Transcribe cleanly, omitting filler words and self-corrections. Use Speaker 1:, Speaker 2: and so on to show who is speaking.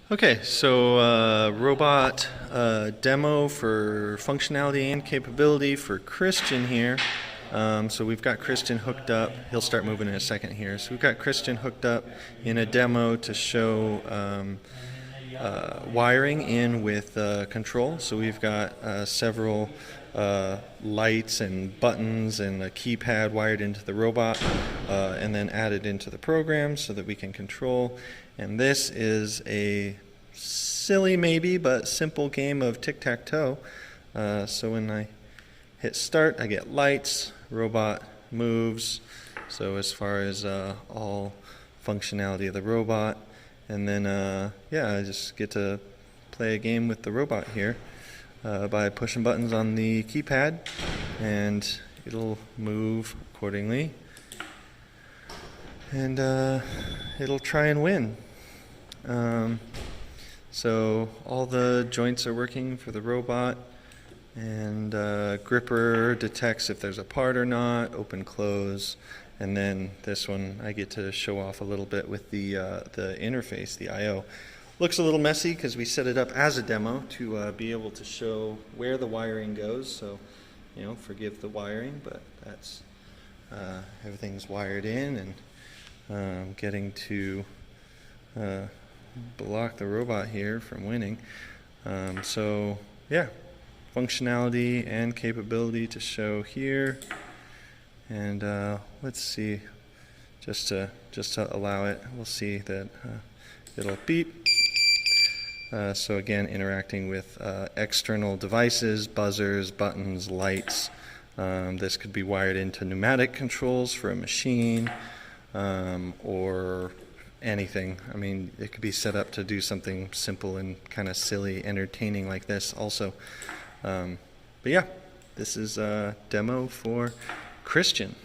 Speaker 1: Okay, so robot demo for functionality and capability for Christian here. So we've got Christian hooked up. He'll start moving in a second here. So we've got Christian hooked up in a demo to show wiring in with control. So we've got several lights and buttons and a keypad wired into the robot and then added into the program so that we can control. And this is a silly maybe but simple game of tic-tac-toe. So when I hit start, I get lights, robot moves, so as far as all functionality of the robot. And then yeah, I just get to play a game with the robot here by pushing buttons on the keypad, and it'll move accordingly, and it'll try and win. So all the joints are working for the robot, and gripper detects if there's a part or not, open, close, and then this one I get to show off a little bit with the interface, the I/O. Looks a little messy because we set it up as a demo to be able to show where the wiring goes, so forgive the wiring, but that's everything's wired in, and getting to block the robot here from winning. So yeah, functionality and capability to show here, and let's see, just to allow it, we'll see that it'll beep. So again, interacting with external devices, buzzers, buttons, lights. This could be wired into pneumatic controls for a machine, or anything. I mean, it could be set up to do something simple and kind of silly, entertaining like this also. But yeah, this is a demo for Christian.